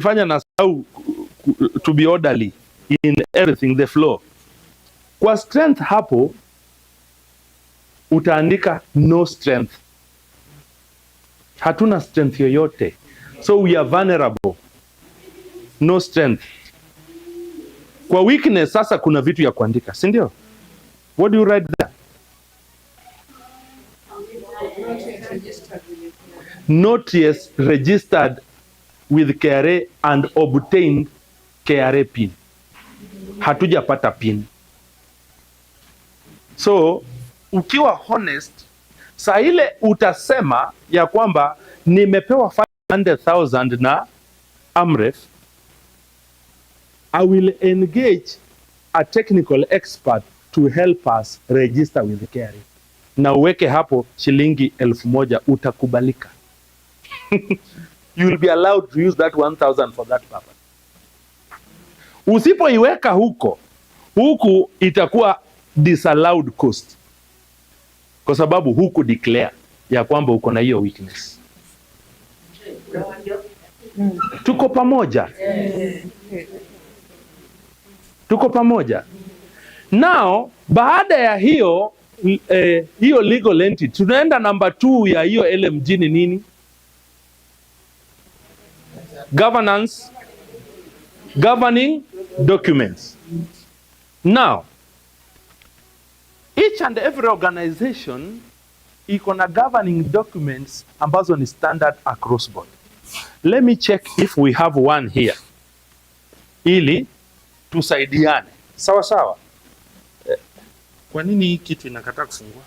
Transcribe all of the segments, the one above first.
fanya na how to be orderly in everything, the flow. Kwa strength hapo utaandika no strength. Hatuna strength yoyote, so we are vulnerable, no strength. Kwa weakness sasa kuna vitu ya kuandika, si ndio? What do you write there? Not yet registered with KRA and obtained KRA pin. Hatujapata pin. So ukiwa honest, saa ile utasema ya kwamba nimepewa 500,000 na Amref, I will engage a technical expert to help us register with the KRA. Na uweke hapo shilingi 1,000, utakubalika. You will be allowed to use that 1,000 for that purpose. Usipoiweka huku itakuwa disallowed cost, kwa sababu huku declare ya kwamba uko na hiyo weakness. Tuko pamoja? Tuko pamoja? Now, baada ya hiyo legal entity, tunaenda number 2 ya hiyo LMG ni nini? Governing documents. Now, each and every organization iko na governing documents ambazo ni standard across board. Let me check if we have one here, ili tusaidiane. Sawa sawa. Kwa nini hii kitu inakataa kufungua?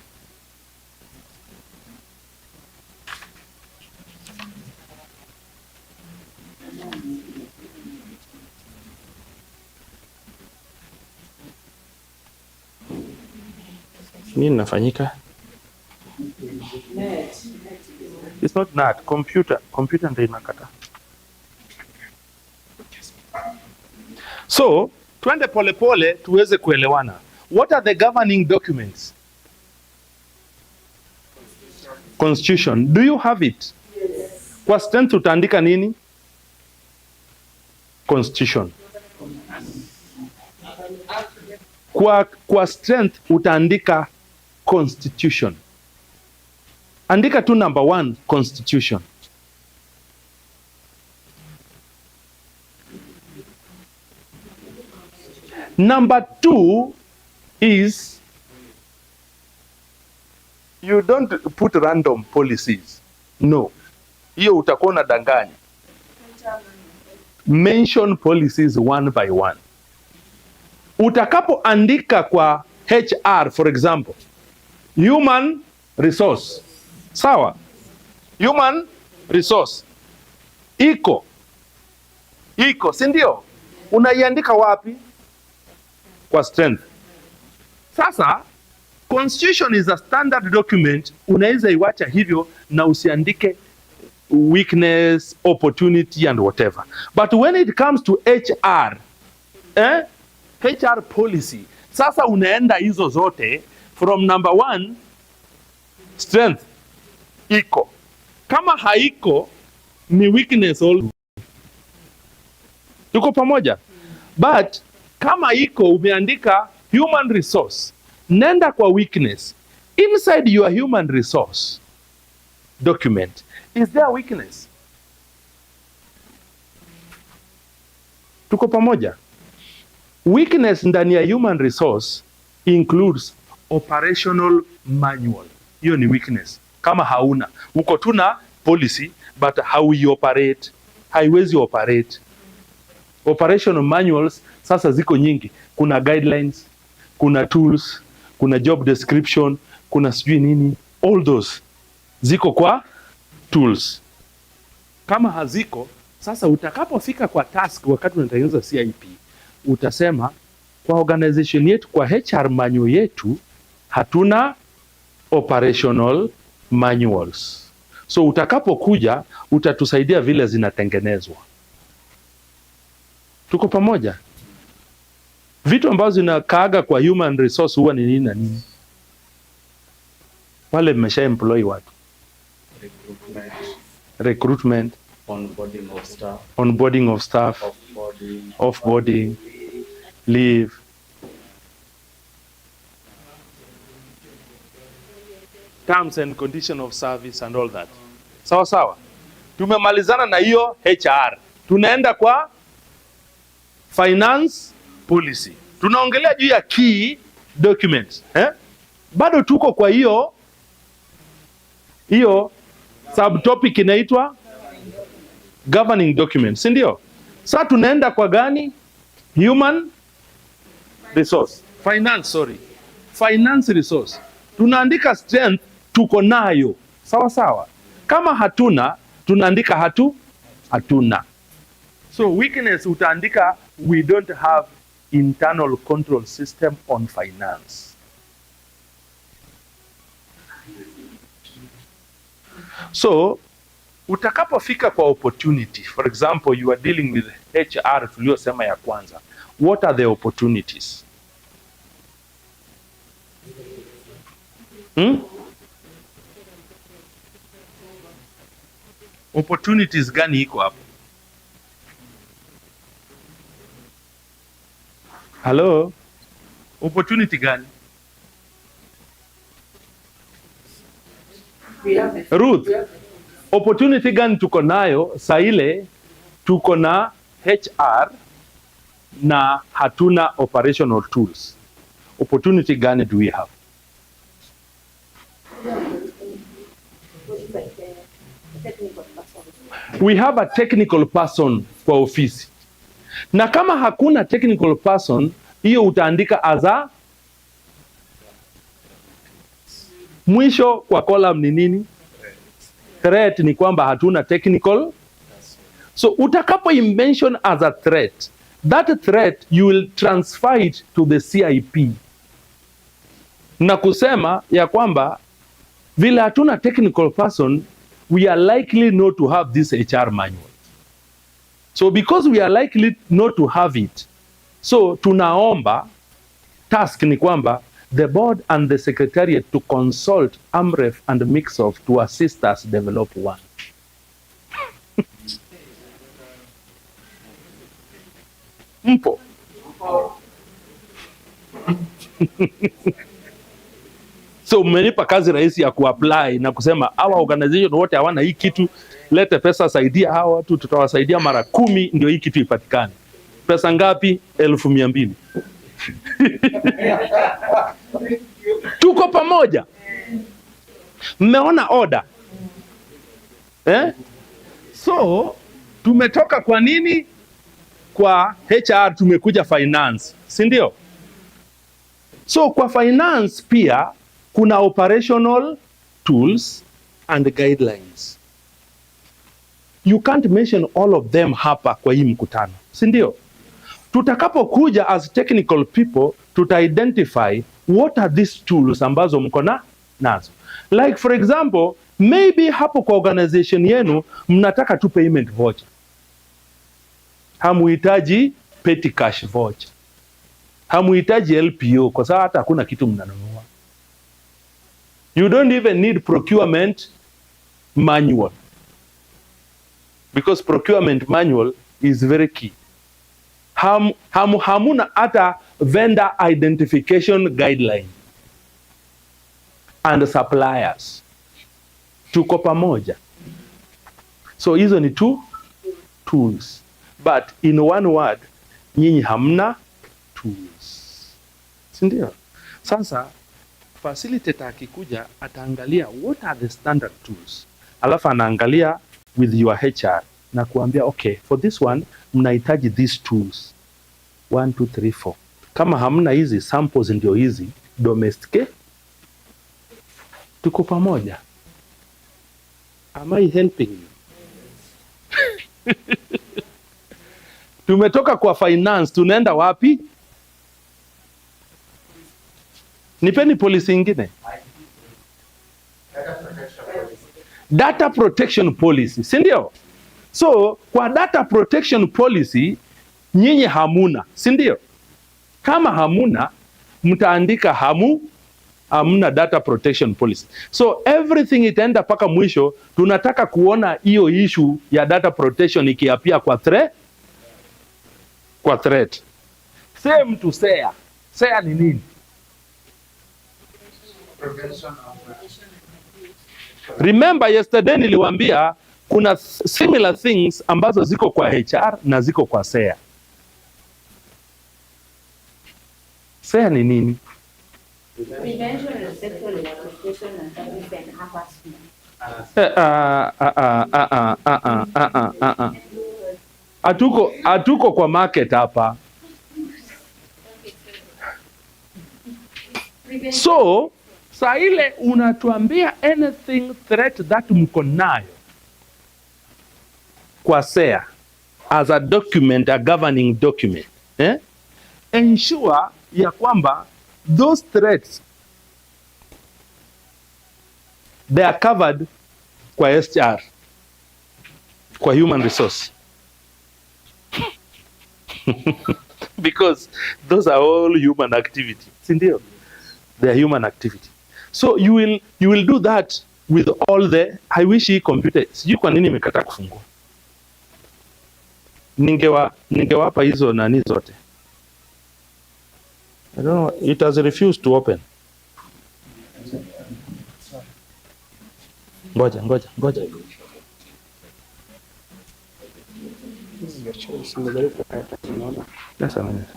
Nini nafanyika? It's not that. Computer ndio inakata. So, twende polepole tuweze kuelewana. What are the governing documents? Constitution. Do you have it? Yes. Kwa strength utaandika nini? Constitution. Kwa strength utaandika constitution. Andika tu number 1, constitution. Number 2 is, you don't put random policies. No. Hiyo utakuwa unadanganya. Mention policies one by one. Utakapoandika kwa HR, for example, human resource. Sawa? Human resource. Iko, si ndio? Unaiandika wapi? Kwa strength. Sasa, constitution is a standard document, unaweza iwacha hivyo na usiandike weakness, opportunity and whatever. But when it comes to HR, HR policy, sasa unaenda hizo zote from number 1, strength, iko. Kama haiko, ni weakness all. Tuko pamoja? But kama iko umeandika human resource, nenda kwa weakness. Inside your human resource document, is there weakness? Tuko pamoja? Weakness ndani ya human resource includes operational manual. Hiyo ni weakness. Kama hauna, uko tuna policy but how you operate, haiwezi operate. Operational manuals sasa ziko nyingi. Kuna guidelines, kuna tools, kuna job description, kuna sijui nini. All those ziko kwa tools. Kama haziko, sasa utakapofika kwa task wakati unatengeneza CIP, utasema kwa organization yetu, kwa HR manual yetu, hatuna operational manuals. So utakapokuja, utatusaidia vile zinatengenezwa. Tuko pamoja? Vitu ambazo zinakaaga kwa human resource huwa ni nini na nini? Wale mmesha employ watu. Recruitment. onboarding of staff, offboarding, leave. Terms and condition of service and all that. Sawa sawa. Tumemalizana na hiyo HR. Tunaenda kwa finance policy. Tunaongelea juu ya key documents. Bado tuko kwa hiyo subtopic inaitwa governing documents, si ndio? Sasa tunaenda kwa gani? Human resource. Finance resource. Tunaandika strength tuko nayo. Sawa sawa. Kama hatuna, tunaandika hatuna. So weakness utaandika we don't have internal control system on finance. So utakapofika kwa opportunity, for example you are dealing with HR tuliyosema ya kwanza, what are the opportunities? Opportunities gani iko hapo? Hello? Opportunity gani? Ruth, opportunity gani tuko nayo saa ile tuko na HR na hatuna operational tools? Opportunity gani do we have? We have a technical person kwa ofisi. Na kama hakuna technical person, hiyo utaandika as a mwisho kwa column ni nini? Threat ni kwamba hatuna technical. So utakapo mention as a threat, that threat you will transfer it to the CIP. Na kusema ya kwamba vile hatuna technical person, we are likely not to have this HR manual. So because we are likely not to have it, so tunaomba, task ni kwamba the board and the secretariat to consult Amref and MICCSOF to assist us develop one. Mpo. So mmenipa kazi rahisi ya kuapply na kusema hawa organization wote hawana hii kitu, lete pesa, saidia hawa watu, tutawasaidia mara 10 ndio hii kitu ipatikane. Pesa ngapi? 1,200. Tuko pamoja. Mmeona order? So tumetoka kwa nini? Kwa HR tumekuja finance, si ndio? So kwa finance pia kuna operational tools and guidelines. You can't mention all of them hapa kwa hii mkutano, si ndio? Tutakapokuja as technical people, tuta-identify what are these tools ambazo mko nazo. Like for example, maybe hapo kwa organization yenu mnataka tu payment voucher. Hamuhitaji petty cash voucher. Hamuhitaji LPO kwa sababu hata hakuna kitu mnanunua. You don't even need procurement manual. Because procurement manual is very key. Hamuna hata vendor identification guideline and suppliers. Tuko pamoja. So hizo ni two tools. But in one word, nyinyi hamna tools. Sindio? Sasa facilitator akikuja ataangalia what are the standard tools. Alafu anaangalia with your HR na kuambia okay, for this one mnahitaji these tools 1 2 3 4. Kama hamna hizi samples ndio hizi domestic. Tuko pamoja. Am I helping you? Tumetoka kwa finance, tunaenda wapi? Nipeni policy ingine. Data protection policy, si ndio? So kwa data protection policy nyinyi hamuna, si ndio? Kama hamuna, mtaandika hamna data protection policy. So everything itaenda paka mwisho. Tunataka kuona hiyo issue ya data protection ikiapia kwa threat. Same to SEA. SEA ni nini? Remember yesterday niliwaambia kuna similar things ambazo ziko kwa HR na ziko kwa SEA. SEA ni nini? Prevention of sexual exploitation and abuse and harassment. Hatuko kwa market hapa. So saa ile unatuambia anything threat that mko nayo kwa SEA as a document, a governing document, ensure ya kwamba those threats they are covered kwa HR, kwa human resource. Because those are all human activity. Sindio? They are human activity. So you will do that with all the, I wish hii computer, sijui kwa nini imekataa kufungua. Ningewapa hizo nani zote. I don't know, it has refused to open. Ngoja. That's a minute.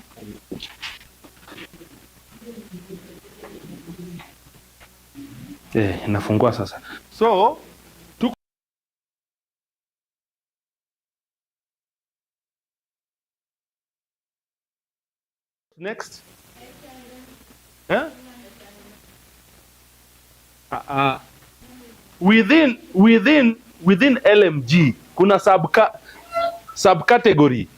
Nafungua sasa. So, next. Within LMG kuna subcategory.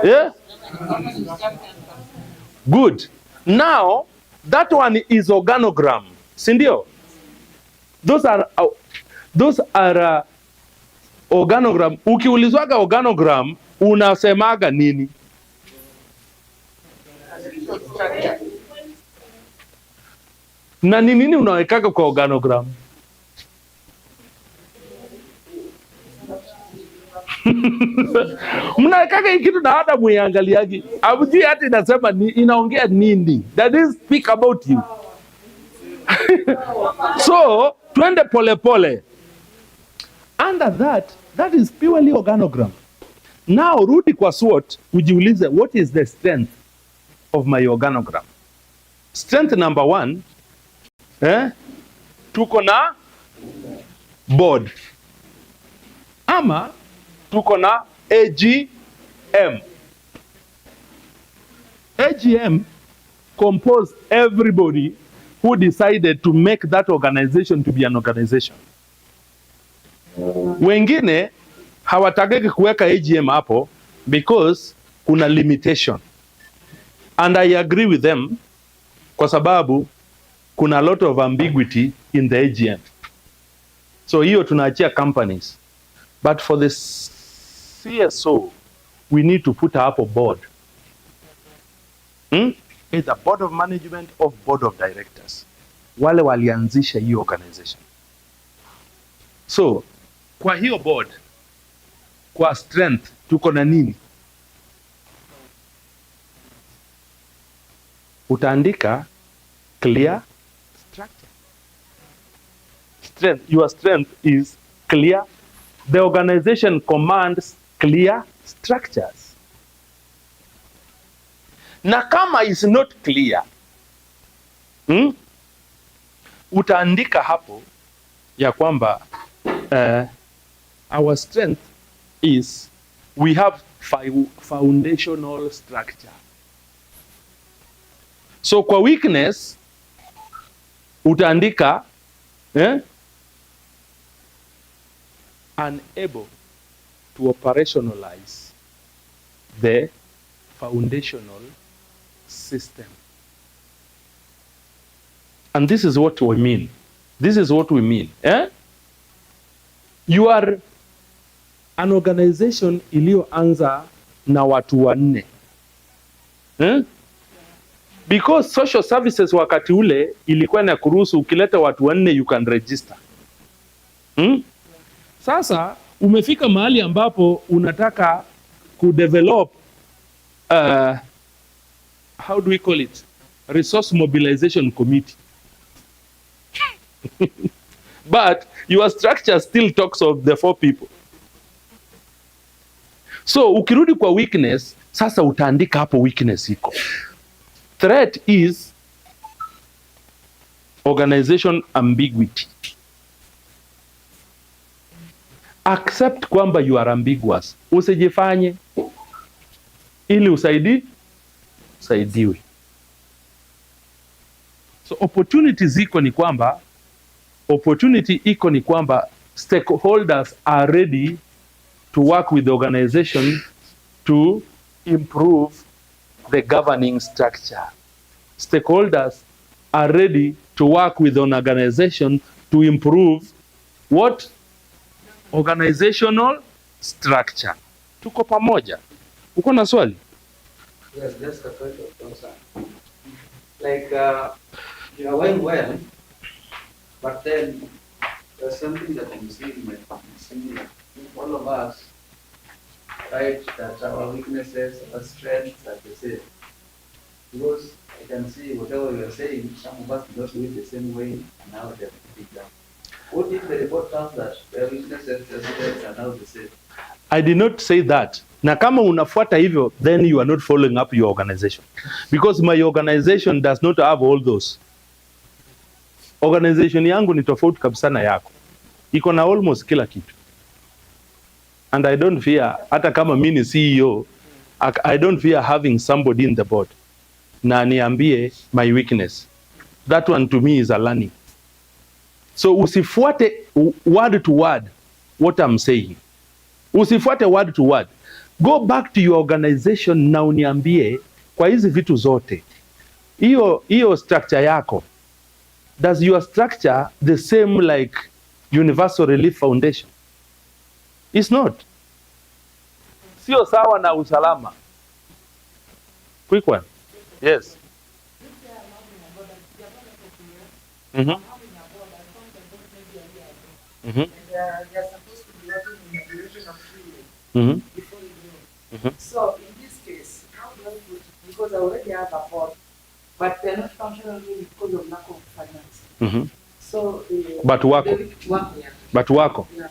Yeah? Good. Now that one is organogram. Sindio? Those are organogram. Ukiulizwaga organogram unasemaga nini? Na nini unawekaga kwa organogram? Mnawekaga hii kitu na hata muiangaliagi. Hamjui hata inasema inaongea nini. That is speak about you. So, twende pole. Under that is purely organogram. Now, rudi kwa SWOT, ujiulize, what is the strength of my organogram? Strength number 1, tuko na board. Ama, tuko na AGM. AGM compose everybody who decided to make that organization to be an organization. Wengine hawataki kuweka AGM hapo because kuna limitation. And I agree with them kwa sababu kuna a lot of ambiguity in the AGM. So hiyo tunaachia companies. But for the CSO, we need to put hapo board. Either board of management or board of directors. Wale walianzisha hiyo organization. So, kwa hiyo board, kwa strength, tuko na nini? Utaandika clear structure. Your strength is clear. The organization commands clear structures. Na kama is not clear, utaandika hapo ya kwamba our strength is we have foundational structure. So kwa weakness utaandika unable to operationalize the foundational system. And this is what we mean. This is what we mean. You are an organization iliyoanza na watu wanne. Because social services wakati ule ilikuwa na kuruhusu ukileta watu 4 you can register. Sasa umefika mahali ambapo unataka kudevelop how do we call it, resource mobilization committee. But your structure still talks of the 4 people. So ukirudi kwa weakness, sasa utaandika hapo weakness iko. Threat is organization ambiguity. Accept kwamba you are ambiguous. Usijifanye ili usaidiwe. So opportunity iko ni kwamba stakeholders are ready to work with the organization to improve the governing structure. Stakeholders are ready to work with an organization to improve what? Organizational structure. Tuko pamoja? Uko na swali? Yes, just a point of concern. Like, you are going well, but then there's something that I'm seeing all of us, right, that our weaknesses, our strengths are the same. Because I can see whatever you are saying, some of us do not do it the same way, and now they have picked it down. What if the report comes that their weaknesses, their strengths are now the same? I did not say that. Na kama unafuata hivyo, then you are not following up your organization. Because my organization does not have all those. Organization yangu ni tofauti kabisa na yako. Iko na almost kila kitu. And I don't fear, hata kama mimi ni CEO, I don't fear having somebody in the board na niambie my weakness. That one to me is a learning. So usifuate word to word what I'm saying. Usifuate word to word. Go back to your organization na uniambie kwa hizi vitu zote. Hiyo structure yako. Does your structure the same like Universal Relief Foundation? It's not. Sio sawa na usalama. Quick one. Yes. Mm-hmm. Mm-hmm. They're supposed to be working in a duration of 3 years Mm-hmm. before you know. Mm-hmm. So in this case, how do I put it? Because I already have a board, but they're not functional really because of lack of finance. Mm-hmm. So But wako. Yeah. But wako. Yeah.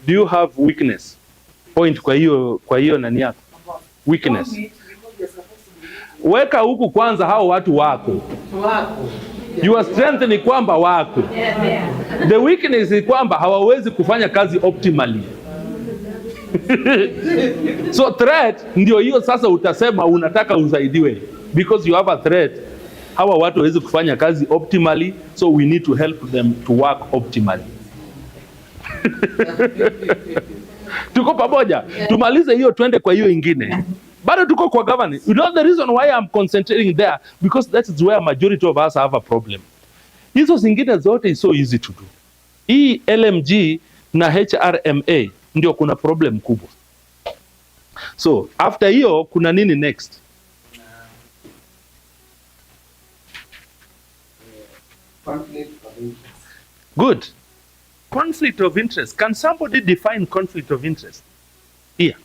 Do you have weakness? Point kwa hiyo nani yako? Weakness. Because they're supposed to be Weka huku kwanza hao watu wako. wako. Your strength ni kwamba wako. The weakness ni kwamba hawawezi kufanya kazi optimally. So threat ndio hiyo sasa utasema unataka usaidiwe. Because you have a threat. Hawa watu hawawezi kufanya kazi optimally, so we need to help them to work optimally. Tuko pamoja. Tumalize hiyo twende kwa hiyo ingine. Bado tuko kwa governance. You know the reason why I'm concentrating there, because that is where majority of us have a problem. Hizo zingine zote is so easy to do. Hii LMG na HRMA ndio kuna problem kubwa. So after hiyo kuna nini next? Conflict of interest. Good. Conflict of interest. Can somebody define conflict of interest? Here,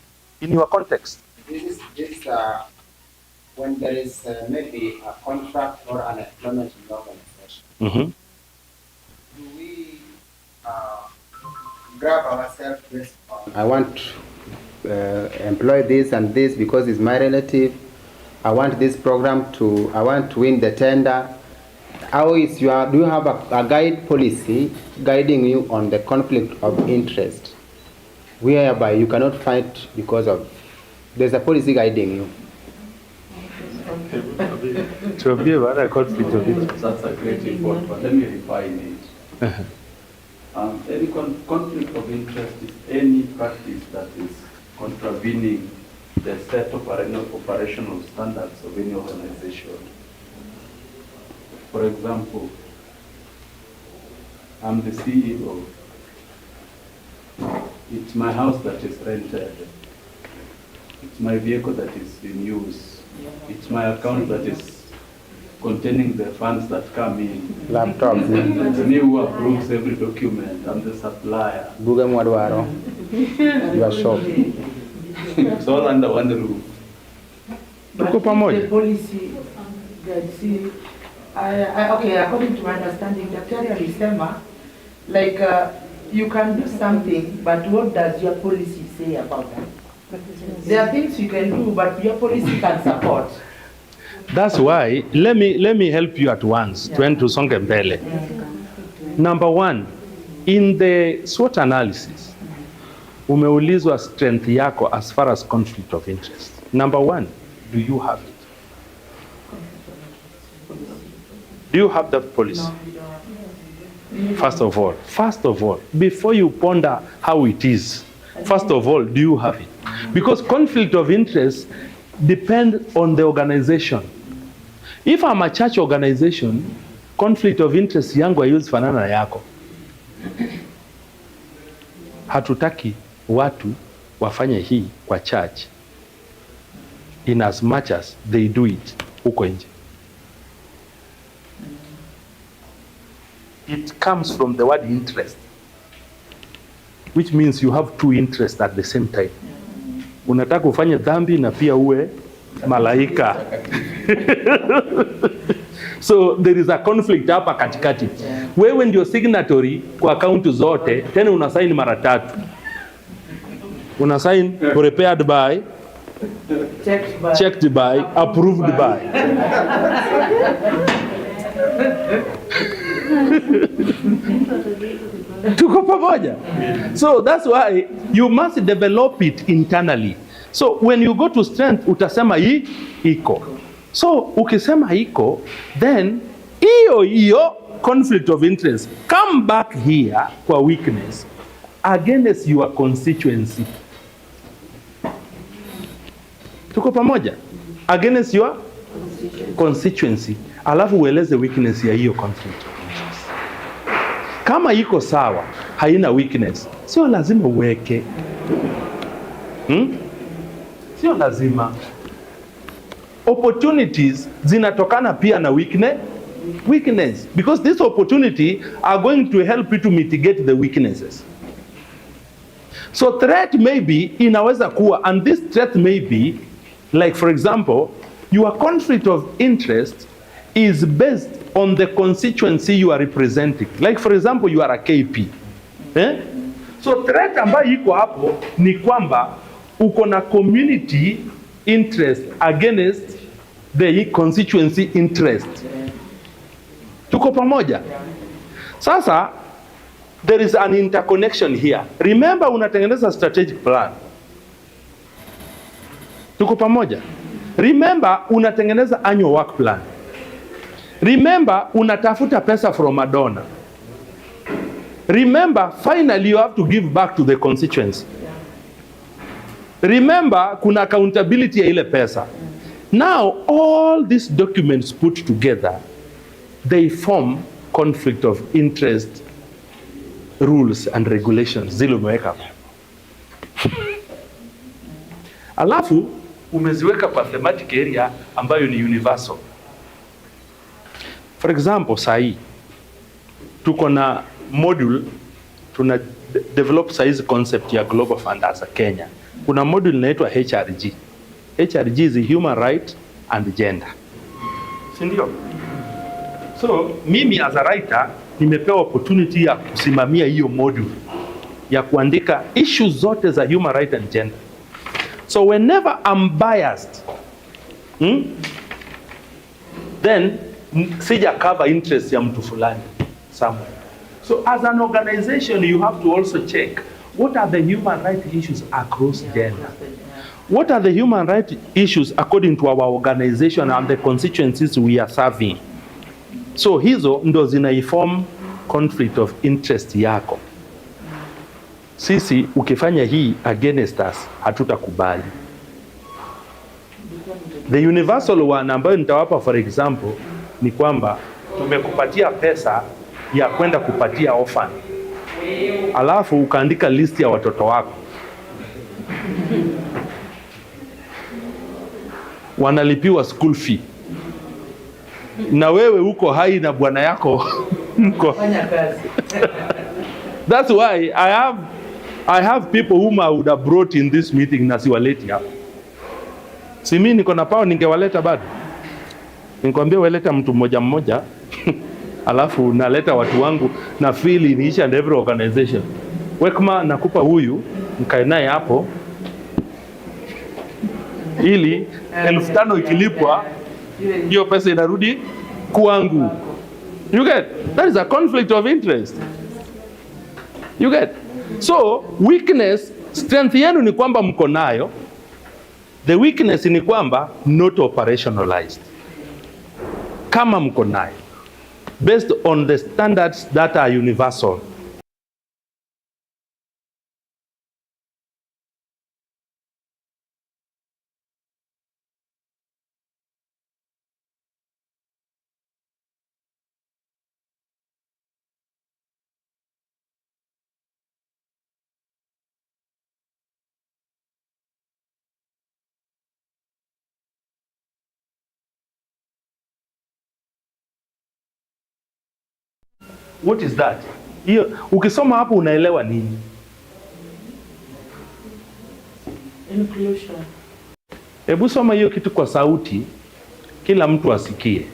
in your context. This is when there is maybe a contract or an employment in the organization. Mm-hmm. Do we grab ourselves based on, I want to employ this and this because it's my relative. I want this program I want to win the tender. Do you have a guide policy guiding you on the conflict of interest, whereby you cannot fight because of, there's a policy guiding you? To be about a conflict of interest. That's a great report, but let me refine it. Any conflict of interest is any practice that is contravening the set of operational standards of any organization. For example, I'm the CEO. It's my house that is rented. It's my vehicle that is in use. It's my account that is containing the funds that come in. Laptop. It's me who approves every document. I'm the supplier. Buga mwadwaro. Your shop. It's all under one roof. Tuko pamoja. The policy that see, okay, according to my understanding, daktari alisema like you can do something, but what does your policy say about that? There are things you can do, but your policy can support. That's why, let me help you at once, tuende tusonge mbele. Number one, in the SWOT analysis, umeulizwa strength yako as far as conflict of interest. Number one, do you have it? Do you have that policy? First of all, before you ponder how it is, first of all, do you have it? Because conflict of interest depends on the organization. If I'm a church organization, conflict of interest yangu haiwezi fanana na yako. Hatutaki watu wafanye hii kwa church in as much as they do it huko nje. It comes from the word interest, which means you have two interests at the same time. Unataka ufanye dhambi na pia uwe malaika. So there is a conflict hapa katikati. Wewe ndio signatory kwa account zote, tena unasign mara 3. Unasign prepared by, checked by, approved by. Tuko pamoja. So that's why you must develop it internally. So when you go to strength, utasema hii iko. So ukisema iko, then hiyo conflict of interest come back here kwa weakness against your constituency. Tuko pamoja? Against your constituency. Alafu ueleze weakness ya hiyo conflict of interest. Kama iko sawa, haina weakness, sio lazima uweke. Sio lazima. Opportunities zinatokana pia na weakness, because this opportunity are going to help you to mitigate the weaknesses. So threat maybe inaweza kuwa, and this threat may be, like for example, your conflict of interest is based on the constituency you are representing. Like for example, you are a KP. So threat ambayo iko hapo ni kwamba uko na community interest against the constituency interest. Tuko pamoja? Sasa there is an interconnection here. Remember, unatengeneza strategic plan. Tuko pamoja? Remember, unatengeneza annual work plan. Remember, unatafuta pesa from a donor. Remember, finally you have to give back to the constituency. Remember, kuna accountability ya ile pesa. Now, all these documents put together, they form conflict of interest rules and regulations. Zile umeweka. Alafu, umeziweka kwa thematic area ambayo ni universal. For example, sahi, tuko na module, tuna develop size concept ya Global Fund as a Kenya. Kuna module inaitwa HRG. HRG is human right and gender. Sindio? So, mimi as a writer, nimepewa opportunity ya kusimamia hiyo module, ya kuandika issues zote za human right and gender. So, whenever I'm biased, then sija cover interest ya mtu fulani somewhere. So as an organization, you have to also check what are the human rights issues across gender. What are the human rights issues according to our organization and the constituencies we are serving. So hizo ndo zinaiform conflict of interest yako. Sisi ukifanya hii against us, hatutakubali. The universal one ambayo nitawapa for example ni kwamba tumekupatia pesa ya kwenda kupatia orphan, alafu ukaandika list ya watoto wako. wanalipiwa school fee, na wewe uko hai na bwana yako mko Fanya kazi. That's why I have people whom I would have brought in this meeting na siwaleti hapa. Si mimi niko na pao, ningewaleta bado. Nikwambia waleta mtu mmoja mmoja alafu naleta watu wangu na feel in each and every organization. Wekma nakupa huyu, mkae naye hapo ili 5,000 ikilipwa hiyo pesa inarudi kwangu. You get? That is a conflict of interest. You get? So, weakness, strength yenu ni kwamba mko nayo. The weakness ni kwamba not operationalized. Kama mko nayo, based on the standards that are universal. What is that? Hiyo ukisoma hapo unaelewa nini? Inclusion. Hebu soma hiyo kitu kwa sauti, kila mtu asikie.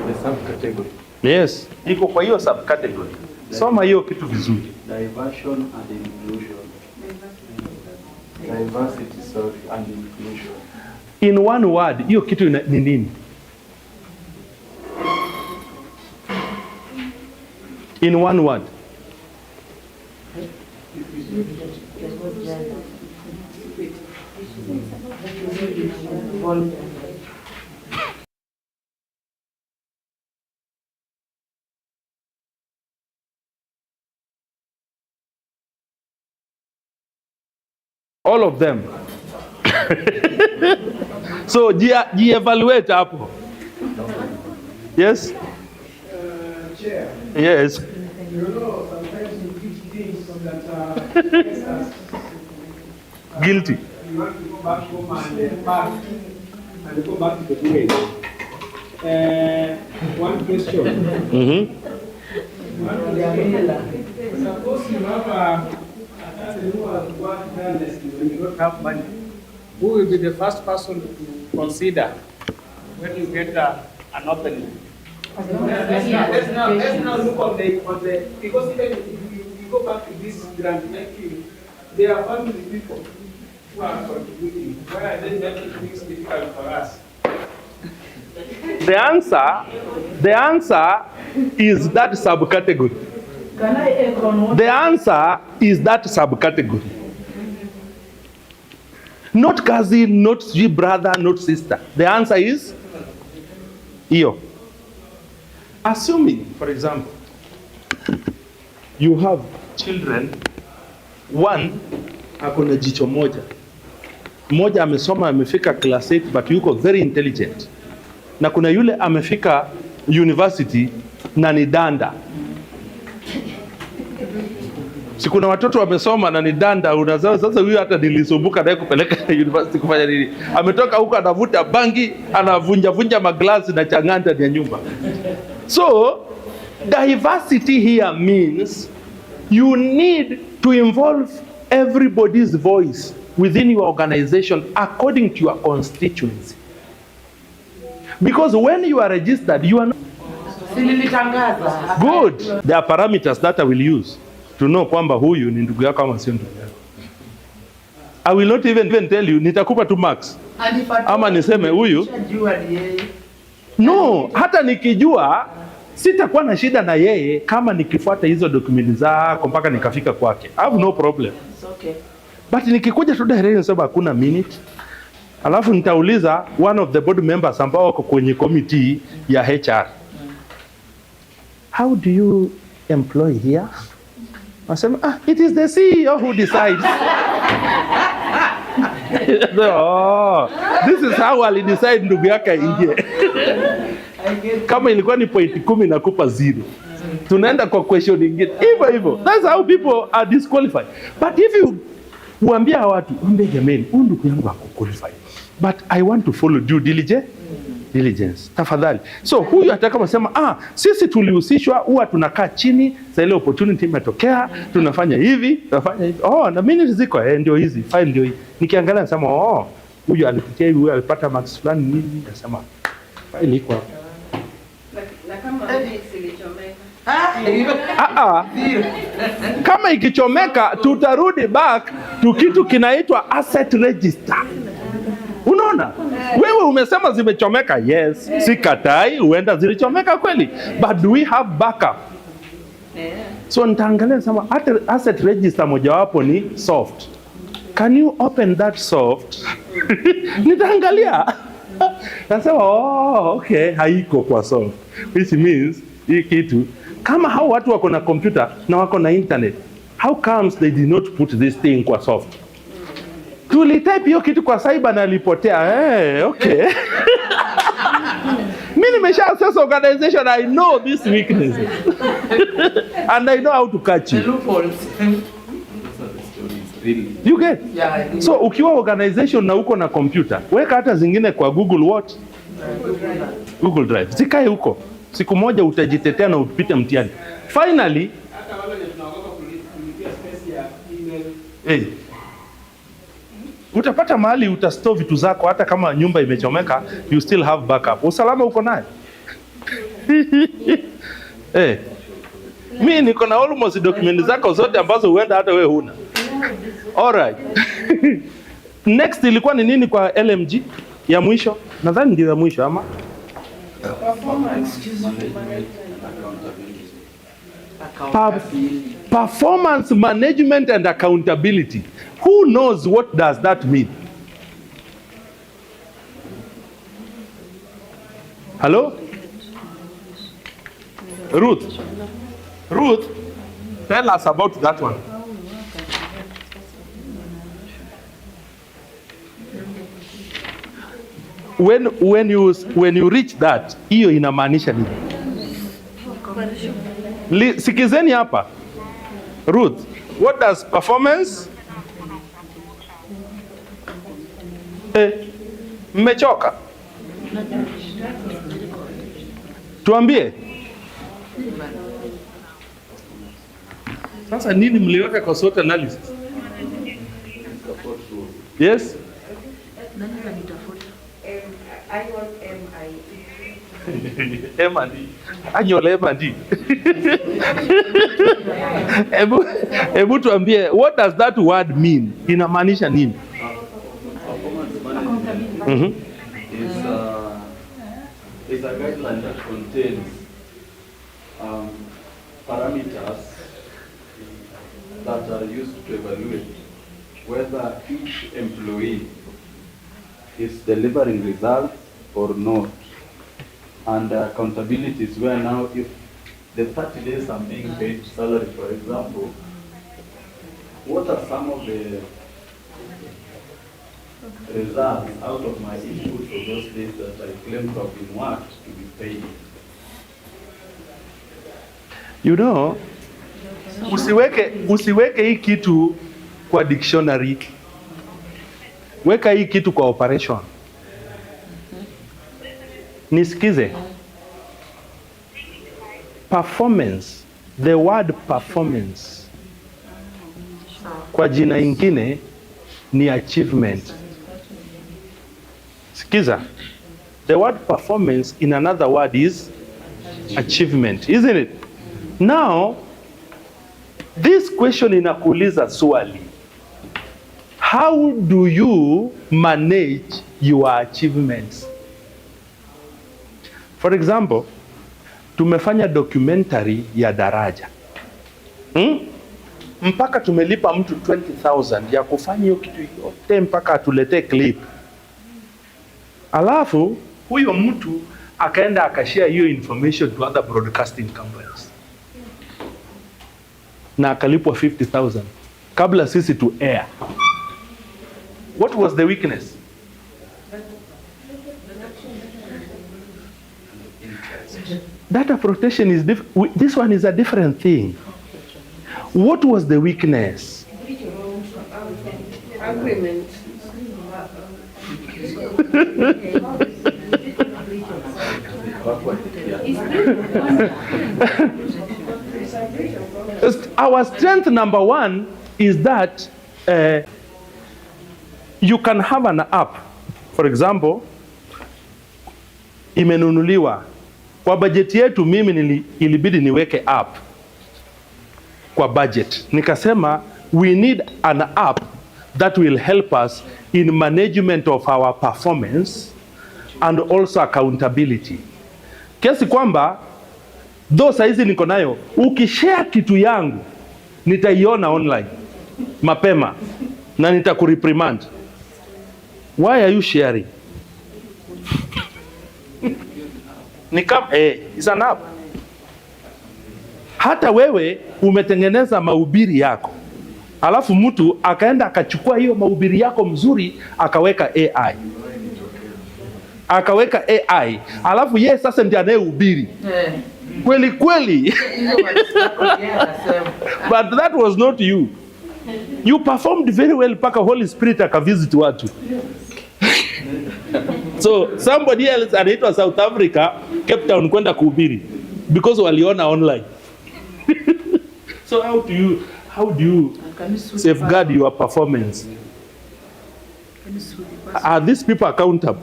The subcategory. Yes, iko kwa hiyo subcategory. Soma hiyo kitu vizuri. Diversion and inclusion. Diversity, sorry, and inclusion. In one word, hiyo kitu ni nini? In one word. All of them. So, evaluate hapo. Yes? Chair. Yes. You know, sometimes you teach things that Guilty. you want to go back home and go back to the place. One question. Suppose you have a person who has worked tirelessly when you don't have money. Who will be the first person to consider when you get an opening? Let's now look on the because even if you go back to this grant making, there are family people who are contributing. Why are they making things difficult for us? The answer is that subcategory. Can I echo on what? The answer is that subcategory. Not cousin, not brother, not sister. The answer is iyo. Assuming, for example, you have children, one akona jicho moja. Mmoja amesoma amefika class 8 but yuko very intelligent. Na kuna yule amefika university na ni danda. Si kuna watoto wamesoma na ni danda, unazao sasa huyu hata nilisumbuka naye kupeleka university kufanya nini? Ametoka huko anavuta bangi, anavunja maglasi na changanda ya nyumba. So, diversity here means you need to involve everybody's voice within your organization according to your constituency. Because when you are registered, you are not good. There are parameters that I will use to know kwamba huyu ni ndugu yako ama sio ndugu yako. I will not even tell you, nitakupa tu marks. Ama niseme huyu. No, hata nikijua sitakuwa na shida na yeye kama nikifuata hizo dokumenti zako mpaka nikafika kwake. I have no problem. It's okay. But nikikuja tu direct nisema hakuna minute. Alafu nitauliza one of the board members ambao wako kwenye committee ya HR. How do you employ here? Wasema, it is the CEO who decides. Oh, this is how I'll decide ndugu yake ingie. Kama ilikuwa ni point 10 nakupa 0. Tunaenda kwa question nyingine. Hivyo. That's how people are disqualified. But if you Kuambia watu, mwambie jameni, huyu ndugu yangu ako qualified, but I want to follow due diligence. Tafadhali. So huyu hata kama sema sisi tulihusishwa, huwa tunakaa chini, sasa ile opportunity imetokea, tunafanya hivi. Na mimi ziko ndio hizi, file ndio hii. Nikiangalia nasema huyu alipitia hivi, huyu alipata marks fulani nini, nasema file iko hapa. Na kama ilichomeka. Kama ikichomeka tutarudi back to kitu kinaitwa asset register. Unaona? Wewe umesema zimechomeka, yes. Sikatai, huenda zilichomeka kweli. But do we have backup? So nitaangalia sama asset register mojawapo ni soft. Can you open that soft? Nitaangalia. Nasema okay, haiko kwa soft. Which means hii kitu kama hao watu wako na computer na wako na internet, how comes they did not put this thing kwa soft? Tulitype hiyo kitu kwa cyber na lipotea. Okay. Mimi nimesha assess organization, I know this weakness. And I know how to catch you. You get? Yeah, so ukiwa organization na uko na computer, weka hata zingine kwa Google what? Google Drive. Zikae huko. Siku moja utajitetea na upite mtihani. Finally, hata wale tunaogopa kulipia space ya email. Utapata mahali utastore vitu zako, hata kama nyumba imechomeka, you still have backup. Usalama uko naye. Mimi niko na almost document zako zote ambazo huenda hata wewe huna. Alright. Next ilikuwa ni nini kwa LMG? Ya mwisho? Nadhani ndio ya mwisho ama? Performance management and accountability. Who knows what does that mean? Hello? Ruth, tell us about that one. When you reach that, hiyo inamaanisha nini? Sikizeni hapa. Ruth, what does performance? Mmechoka? Tuambie. Sasa nini mliweka kwa SWOT analysis? Yes? M&D. Annual M&D. Ebu tuambie, what does that word mean? Inamaanisha nini? Is a guideline that contains parameters that are used to evaluate whether each employee is delivering results or not. And accountability is where now if the 30 days are being paid salary, for example, what are some of the results out of my input for those days that I claim to have been worked to be paid? You know, usiweke hii kitu kwa dictionary. Weka hii kitu kwa operation. Nisikize. Performance, the word performance kwa jina ingine ni achievement. Sikiza. The word performance in another word is achievement, isn't it? Now, this question inakuuliza swali. How do you manage your achievements? For example, tumefanya documentary ya daraja. Mpaka tumelipa mtu 20,000 ya kufanya hiyo kitu yote mpaka atuletee clip. Alafu, huyo mtu akaenda akashare hiyo information to other broadcasting companies. Na akalipwa 50,000 kabla sisi to air. What was the weakness? Data protection is different. This one is a different thing. What was the weakness? Agreement. Our strength number one is that you can have an app. For example, imenunuliwa kwa bajeti yetu, mimi ilibidi niweke app kwa budget. Nikasema we need an app that will help us in management of our performance and also accountability. Kiasi kwamba though saizi niko nayo, ukishare kitu yangu nitaiona online mapema na nitakureprimand. Why are you sharing? Ni kama it's an app. Hata wewe umetengeneza mahubiri yako, alafu mtu akaenda akachukua hiyo mahubiri yako mzuri akaweka AI, alafu yeye sasa ndiye anayehubiri kweli kweli. But that was not you. You performed very well, paka Holy Spirit akavisit watu. So somebody else anaitwa South Africa, Cape Town, kwenda kuhubiri because waliona online. So how do you safeguard your performance? Are these people accountable?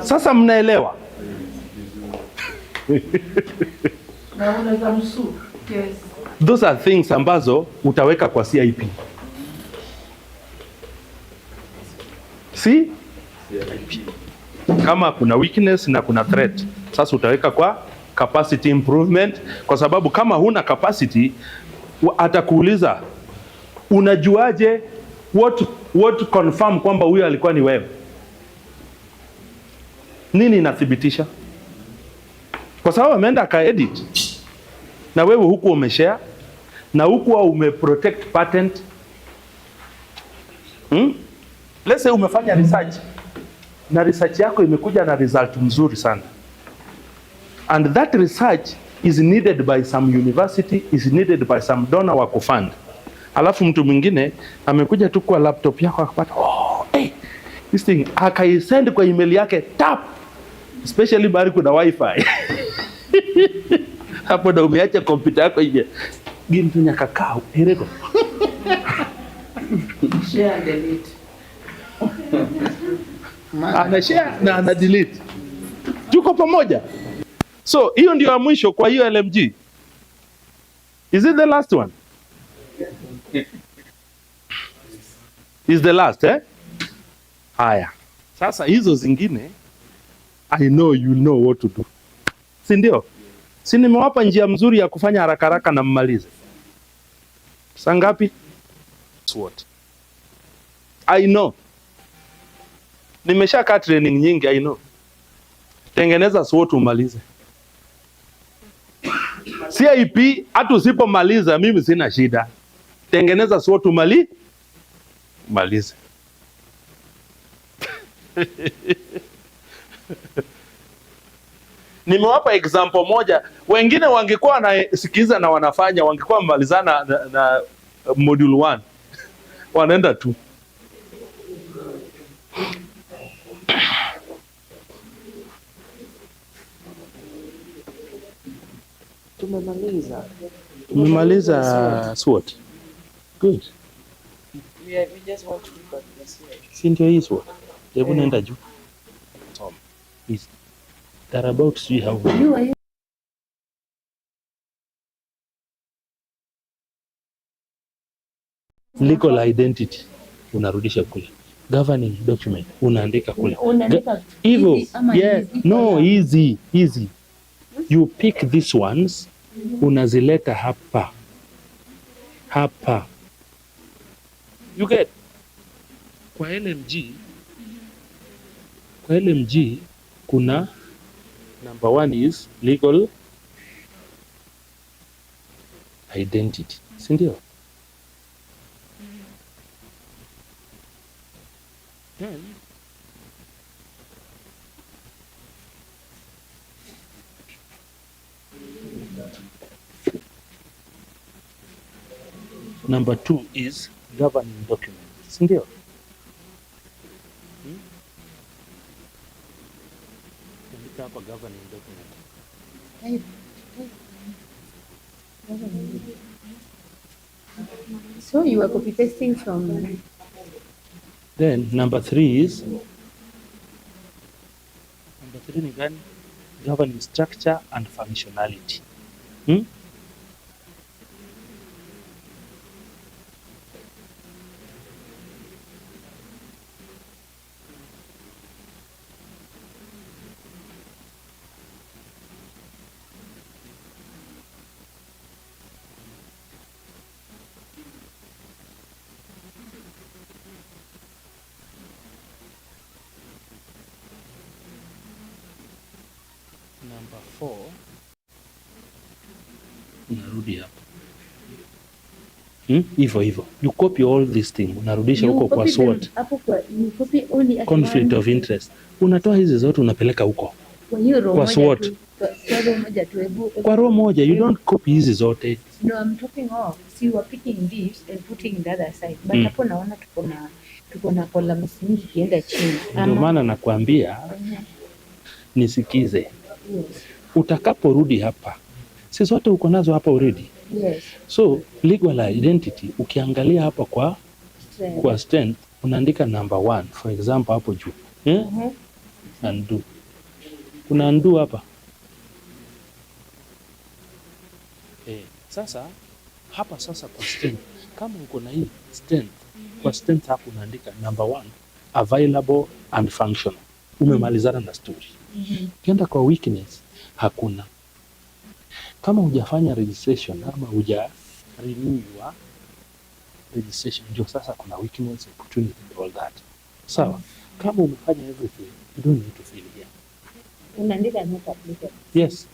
Sasa mnaelewa? Those are things ambazo utaweka kwa CIP. See? Kama kuna weakness na kuna threat, sasa utaweka kwa capacity improvement, kwa sababu kama huna capacity atakuuliza unajuaje, what confirm kwamba huyo alikuwa ni wewe? Nini inathibitisha? Kwa sababu ameenda akaedit na wewe huku umeshare na huku umeprotect patent. Let's say umefanya research na research yako imekuja na result mzuri sana, and that research is needed by some university, is needed by some donor wa kufund. Alafu mtu mwingine amekuja tu kwa laptop yako akapata this thing, akaisend kwa email yake tap, especially bari kuna wifi hapo na umeacha kompyuta yako hivi gimtunya kakao ereko Share and delete. ana share na ana delete, tuko pamoja. So hiyo ndio ya mwisho kwa hiyo LMG. Is it the last one? Is the last Haya, sasa hizo zingine I know you know what to do, si ndio? Si nimewapa njia mzuri ya kufanya haraka haraka na mmalize. Saa ngapi? SWOT. I know. Nimeshakaa training nyingi, I know. Tengeneza SWOT umalize. CIP hata usipomaliza mimi sina shida. Tengeneza SWOT malize. Nimewapa example moja, wengine wangekuwa wanasikiza na wanafanya, wangekuwa wamalizana na module 1 wanaenda tu. Tumemaliza SWOT. Good. We just want to look at the CIP. Si ndio hii SWOT? Hebu nenda juu. Tom. Is there about see how legal identity unarudisha kule. Governing document unaandika kule. Hivyo, yeah, no, easy. You pick these ones, unazileta hapa. You get? Kwa LMG kuna number 1 is legal identity, si ndio? Then Number 2 is governing documents. Sindio? Andika hapa governing document. So you are copy pasting from. Then number 3 is ni gani? Governing structure and functionality. Number 4 unarudi hapa hivyo you copy all this thing, unarudisha huko kwa SWOT, conflict of interest, unatoa hizi zote unapeleka huko kwa SWOT, kwa row moja. You don't copy hizi zote. No, I'm talking of, see, you are picking this and putting the other side, but hapo naona tuko na columns nyingi kienda chini. Ndio maana nakwambia nisikize. Yes. Utakaporudi hapa, si zote uko nazo hapa already. Yes. So legal identity ukiangalia hapa kwa strength unaandika number 1 for example hapo juu. Undo. Kuna undo hapa. Sasa hapa kwa strength, kama uko na hii strength, kwa strength hapo unaandika number 1 available and functional. Umemalizana na story. Kienda kwa weakness hakuna. Kama hujafanya registration ama huja renew your registration, ndio sasa kuna weakness, opportunity, all that. Sawa? Kama umefanya everything, you don't need to fill here. Unaandika not applicable. Yes.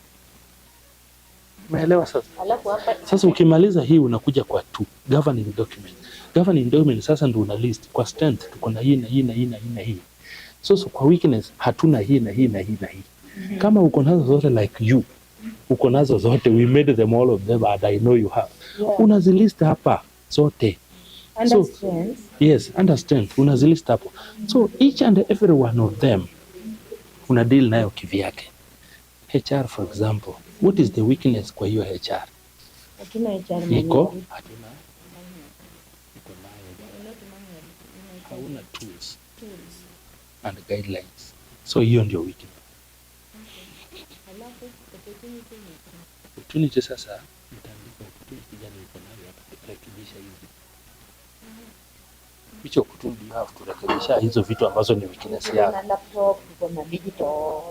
Umeelewa sasa? Alafu hapa sasa ukimaliza hii unakuja kwa 2 governing document. Governing document sasa ndio una list kwa strength tuko na hii na hii na hii na hii na hii. So kwa weakness hatuna hii na hii na hii na hii. Kama uko nazo zote like you, uko nazo zote, we made them all of them and I know you have. Yeah. Unazilist hapa zote. Understand. Yes, understand. Unazilist hapo. So each and every one of them una deal nayo kivyake. HR for example, what is the weakness kwa hiyo HR? Hatuna HR. Iko hatuna. Iko nayo. Hauna tools and guidelines. So hiyo ndio weakness. Opportunity sasa nitaandika opportunity gani iko nayo hapa kurekebisha hizi. Which opportunity you have to rekebisha hizo vitu ambazo ni weakness yako. Kuna laptop, kuna digital,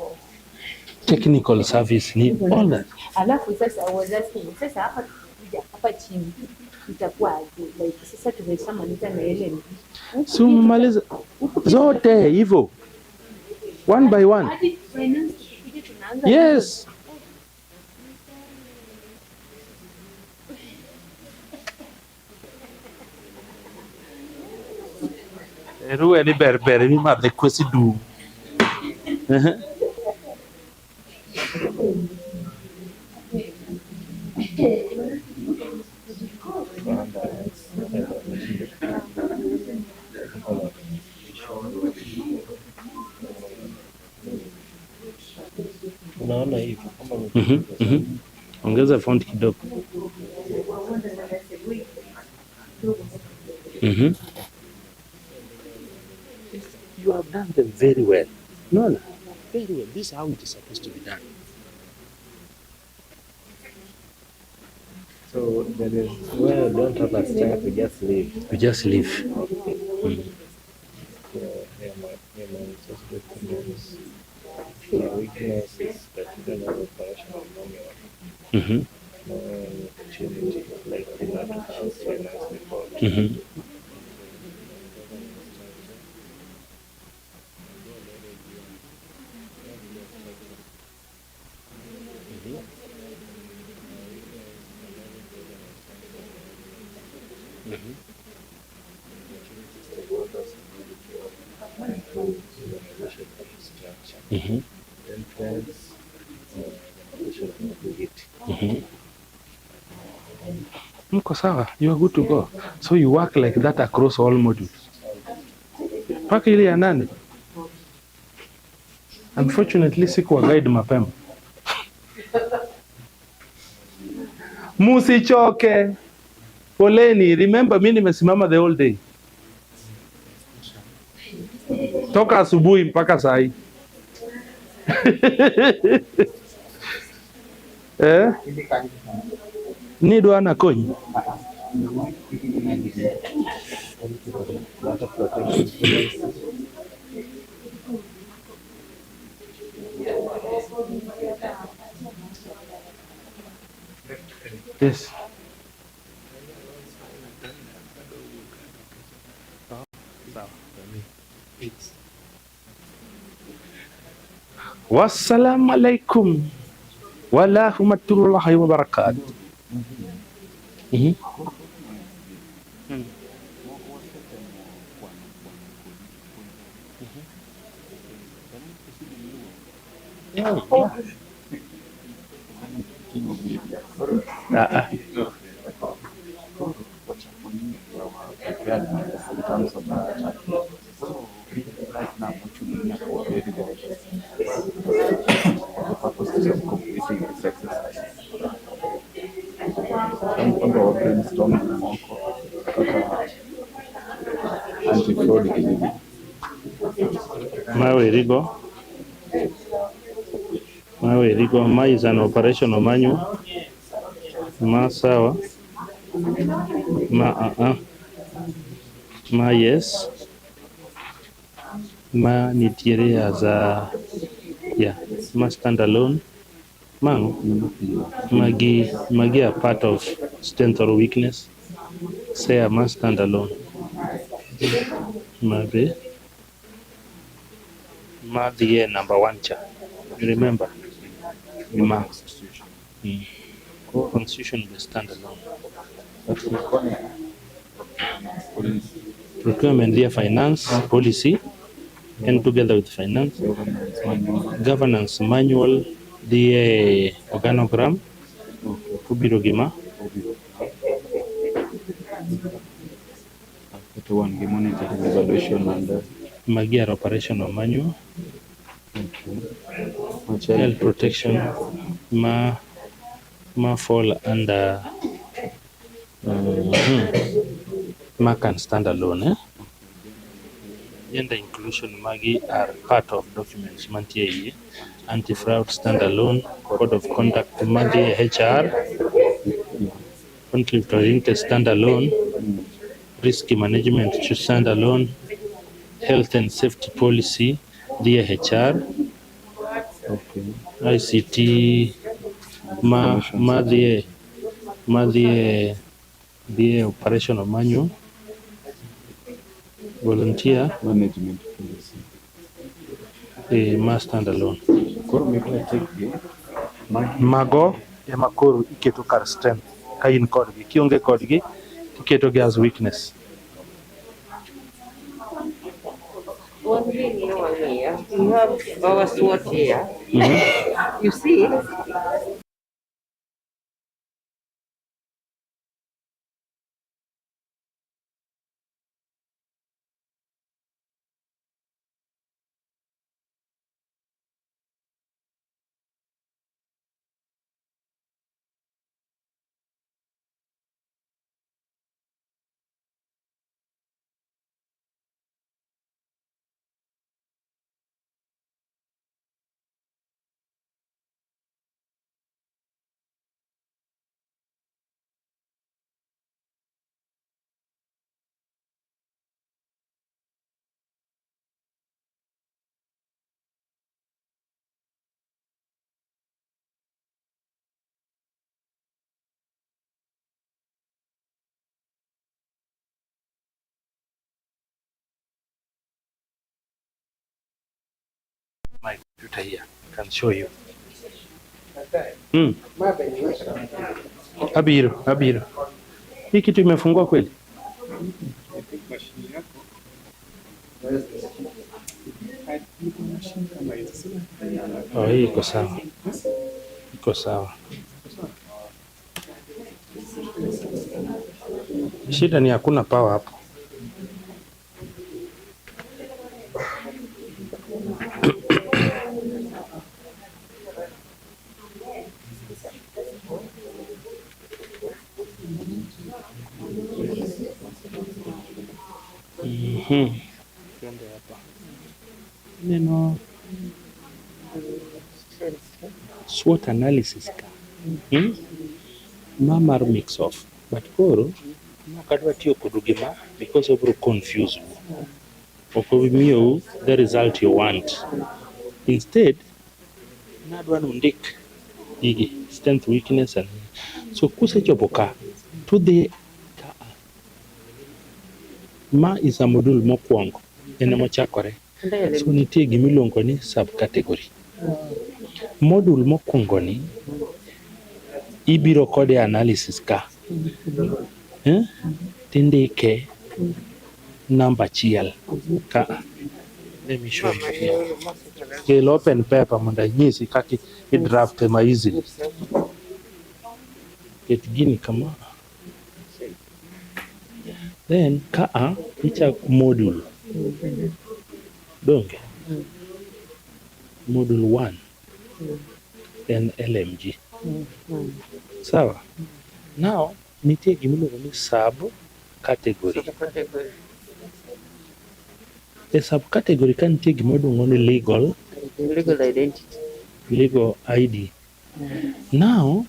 technical service need all that. Alafu sasa sasa hapa chini itakuwa like sasa tumeshamaliza na ile si umemaliza zote hivyo one by one. Yes. Ruwe ni berber ni madhe kwesi du. Unaona hivi kama ongeza font kidogo. You have done them very well. No, very well. This is how it is supposed to be done. So there is where we don't have a strength, we just leave. We just leave. The weakness is that you don't have operational manual. No opportunity like the other house finance report. Entrance, Mko sawa, you are good to go. So you work like that across all modules. Paka ile ya 8. Unfortunately sikuwa guide mapema. Musichoke. Poleni, remember mimi nimesimama the whole day. Toka asubuhi mpaka saa hii. Ni doana konyi. Yes. Wassalamu alaikum wa rahmatullahi wa barakatuh. Mawe rigo ma is an operational manual. Ma sawa. Ma yes. Ma nitiere as a ma standalone. Magi are part of strength or weakness. Say a ma standalone. Ma the number 1 cha. You remember? Ma. Constitution will stand alone. Procurement via finance policy, and together with finance, governance manual, the organogram, kubirogima. Monitoring evaluation and Magyar operational manual. Child protection ma fall under ma can stand alone. Gender inclusion magi are part of documents mantie anti-fraud standalone, code of conduct magi HR, conflict oriented standalone, risk management to standalone, health and safety policy the HR, ICT the operational manual, volunteer management policy, ma standalone. Mago emakoro iketo kar strength kain kodgi kionge kodgi iketo gi as weakness. One thing you know here, we have our SWOT here. You see, My computer here can show you. Abiro. Hii kitu imefungua kweli? Oh, hii iko sawa. Iko sawa. Shida ni hakuna power hapo. Twende hapa. Neno SWOT analysis ka. Mamar MICCSOF. But koro kadwa tiyo kod gima because of confuse. Okobimiyo the result you want. Instead, nadwa nondik gigi strength, weakness and so kusechopo ka to the ma is a module mokwongo ene mochakore. So nitie gimiluongo ni subcategory. Module mokwongo ni ibiro kode analysis ka. Tindike number achiel ka. Let me show you here. Kel open paper mondo anyisi kaka I draft ma easily. Ket gini kama. Then ka ichak module. Donge. Module 1. Then LMG. Sawa. Now nitie gimiluongo ni sub category. A subcategory ka nitie gimiluongo ni legal identity, legal ID. Now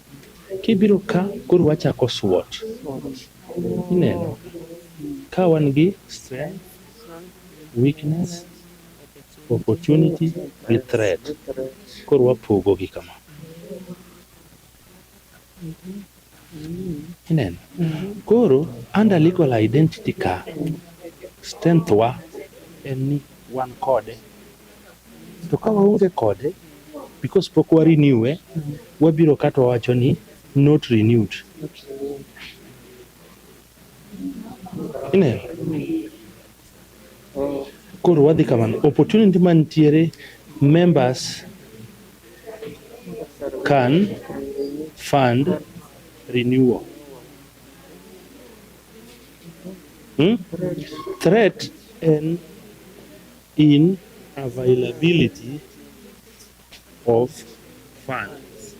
kibiro ka koro wachako SWOT. Ineno ka wan gi strength, weakness, opportunity with threat. Koro wapogo gi kama. Ineno koro under legal identity ka strength wa en ni wan kode. To ka waonge kode because pok wa renew wabiro kata wacho ni not renewed. Ineno koro wadhi kamano. Opportunity mantiere, members can fund renewal. Threat and in availability of funds.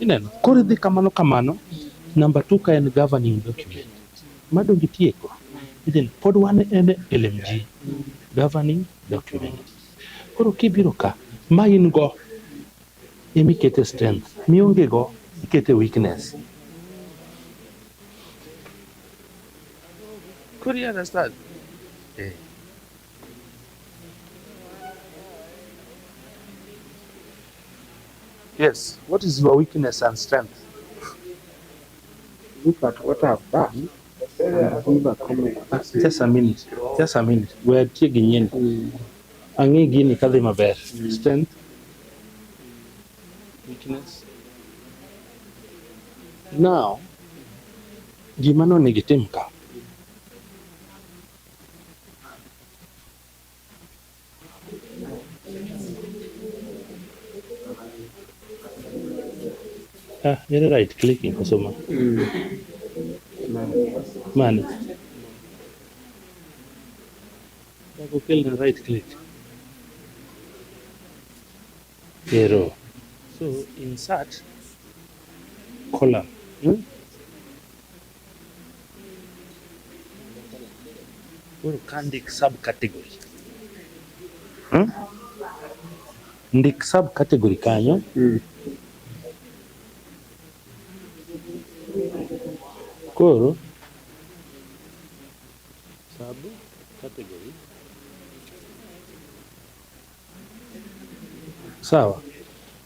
Ineno koro dhi kamano. Number 2 ka en governing document. Madongi tieko. Then pod one en LMG. Governing document. Koro kibiro ka ma in go emikete strength. Mionge go ikete weakness. Could you understand? Yes. What is your weakness and strength? Look at what I've done and give a comment. Just a minute. We're taking in. Angi gini kadhi maber. Strength, weakness. Now, gimano negitim ka. You're right clicking kusoma. Mani. Go kill the right click. Arrow. So insert column. Or ndik subcategory. Ndik subcategory kanyo. Koro subcategory. Sawa.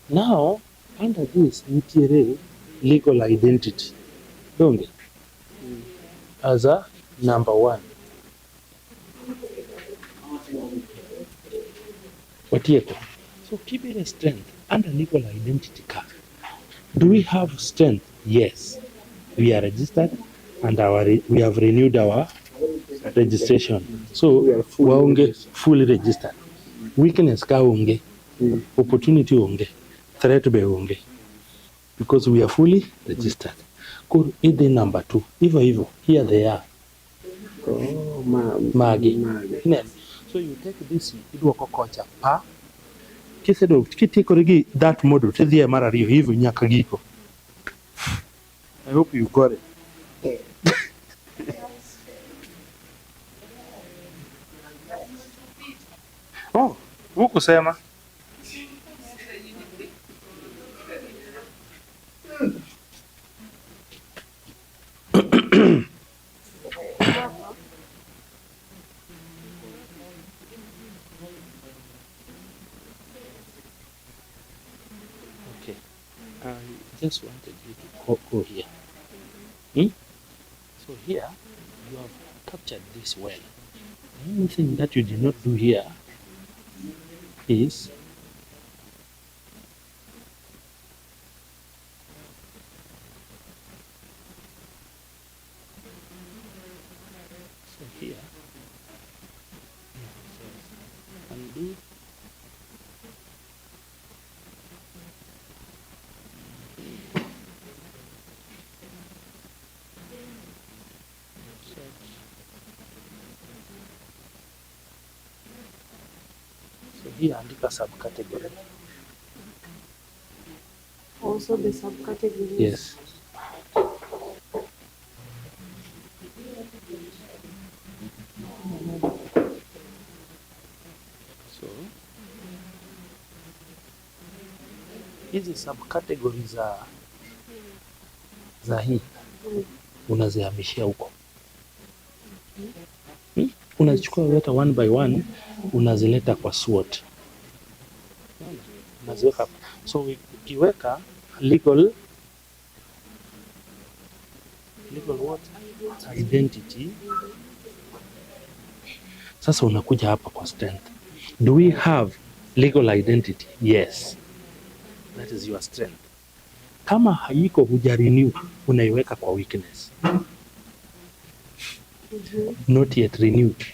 Now under this nitiere legal identity. Donge. As a number 1. Watieko. So keep it a strength under legal identity card. Do we have strength? Yes. We are registered and we have renewed our registration. So waunge fully registered. Weakness ka unge. Opportunity unge. Threat be unge. Because we are fully registered. Idi number 2. Hivyo. Here they are. Oh, Magi. So you take this, idwoko kocha pa. Kisedo, kitiko rigi that model, tidhie mara riyo, hivyo nyaka giko. I hope you got it. Oh, hukusema. Okay. I just wanted you to go here. So here, you have captured this well. The only thing that you did not do here is so here undo. So here andika subcategory. Also the subcategories. Yes. So hizi subcategory za hii unazihamishia huko. Unazichukua zote one by one, unazileta kwa SWOT. Unaziweka. So ukiweka legal what? Identity. Sasa unakuja hapa kwa strength. Do we have legal identity? Yes. That is your strength. Kama haiko hujarenew, unaiweka kwa weakness. Not yet renewed.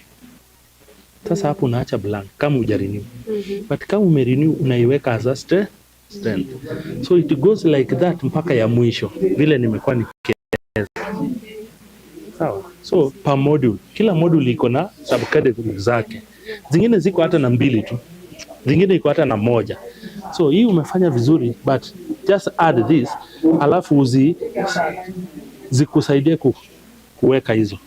Sasa hapo unaacha blank kama hujarenew. But kama umerenew unaiweka as a strength. So it goes like that mpaka ya mwisho vile nimekuwa nikieleza. Sawa. So per module, kila module iko na subcategory zake. Zingine ziko hata na 2 tu. Zingine iko hata na 1. So hii umefanya vizuri, but just add this alafu zikusaidie kuweka hizo.